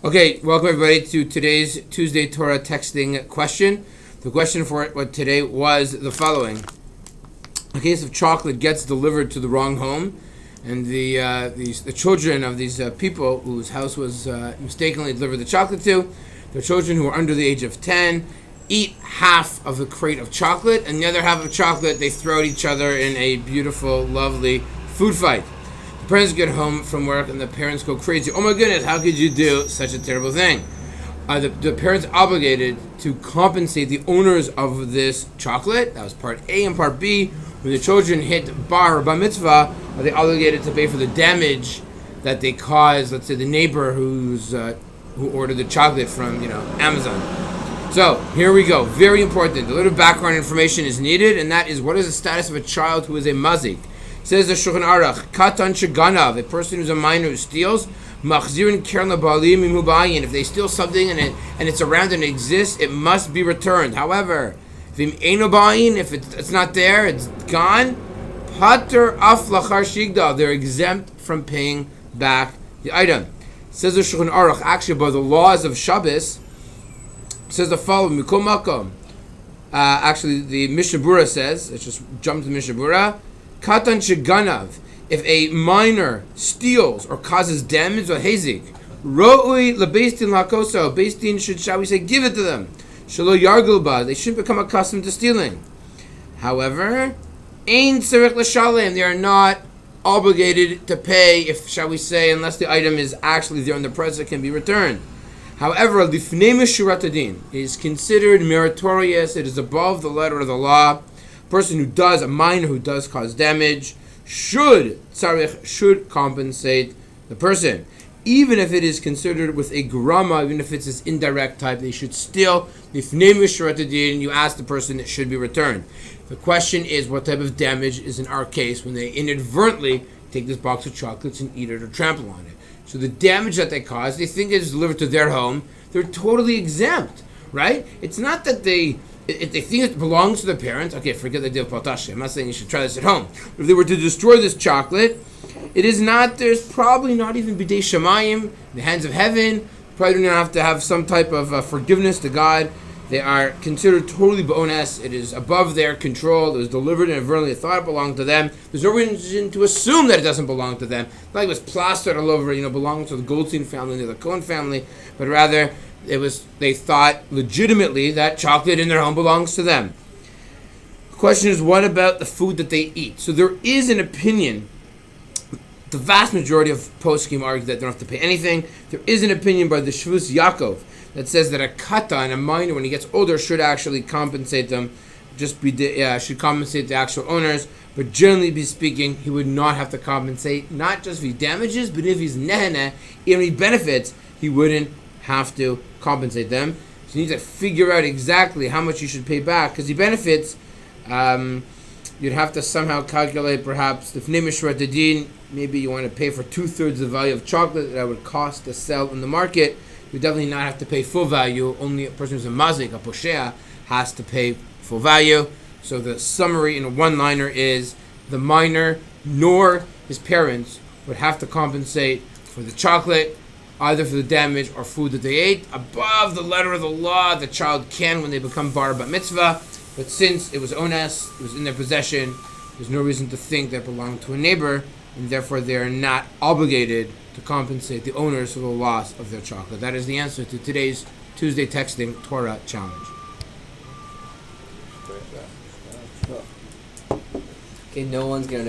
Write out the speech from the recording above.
Okay, welcome everybody to today's Tuesday Torah texting question. The question for it today was the following. A case of chocolate gets delivered to the wrong home, and the children of these people whose house was mistakenly delivered the chocolate to, their children who are under the age of 10, eat half of the crate of chocolate, and the other half of chocolate they throw at each other in a beautiful, lovely food fight. The parents get home from work and the parents go crazy. Oh my goodness, how could you do such a terrible thing? The parents obligated to compensate the owners of this chocolate. That was part A. And part B, when the children hit bar or bar mitzvah, are they obligated to pay for the damage that they caused, let's say, the neighbor who ordered the chocolate from Amazon. So here we go. Very important. A little background information is needed, and that is, what is the status of a child who is a mazik? Says the Shulchan Aruch, Katan Sheganav, a person who's a minor who steals, Machzirin Keren Labalim Imubayin. If they steal something and it's around and it exists, it must be returned. However, if it's not there, it's gone, Pater Af Lachar Shigdal, they're exempt from paying back the item. Says the Shulchan Aruch, actually by the laws of Shabbos, says the following, Mikol Makom. Actually, the Mishnah Berurah says, let's just jump to the Mishnah Berurah, Katan Sheganav, if a minor steals or causes damage or hezik, Ro'ui lebeistin lakoso, Beis should, shall we say, give it to them. Shelo yargul ba, they shouldn't become accustomed to stealing. However, ein tzarich l'shalem, they are not obligated to pay, if, shall we say, unless the item is actually there in the present, can be returned. However, lifnei mishurat hadin is considered meritorious, it is above the letter of the law. A minor who does cause damage, should compensate the person. Even if it is considered with a grama, even if it's this indirect type, they should still, if you ask the person, it should be returned. The question is, what type of damage is in our case when they inadvertently take this box of chocolates and eat it or trample on it? So the damage that they cause, they think is delivered to their home, they're totally exempt, right? It's not that if they think it belongs to the parents, okay, forget the deal of Potash. I'm not saying you should try this at home. If they were to destroy this chocolate, there's probably not even B'dei Shamayim, the hands of heaven, probably don't have to have some type of forgiveness to God. They are considered totally b'ones. It is above their control. It was delivered and inadvertently thought it belonged to them. There's no reason to assume that it doesn't belong to them. Like it was plastered all over, belongs to the Goldstein family, to the Cohen family, but rather, they thought legitimately that chocolate in their home belongs to them. The question is, what about the food that they eat? So there is an opinion. The vast majority of poskim argue that they don't have to pay anything. There is an opinion by the Shvus Yaakov that says that a katan, a minor, when he gets older, should actually compensate them. Should compensate the actual owners. But generally speaking, he would not have to compensate, not just if he damages, but if he's nehene, if he benefits, he wouldn't have to compensate them. So you need to figure out exactly how much you should pay back, because he benefits. You'd have to somehow calculate, perhaps, the fnei mishrat hadin. Maybe you want to pay for 2/3 of the value of chocolate that would cost to sell in the market. You definitely not have to pay full value. Only a person who's a mazik, a poshea, has to pay full value. So the summary in a one-liner is, the minor nor his parents would have to compensate for the chocolate, either for the damage or food that they ate. Above the letter of the law, the child can when they become bar mitzvah, but since it was ones, it was in their possession, there's no reason to think that it belonged to a neighbor, and therefore they are not obligated to compensate the owners for the loss of their chocolate. That is the answer to today's Tuesday Texting Torah Challenge. Okay, no one's gonna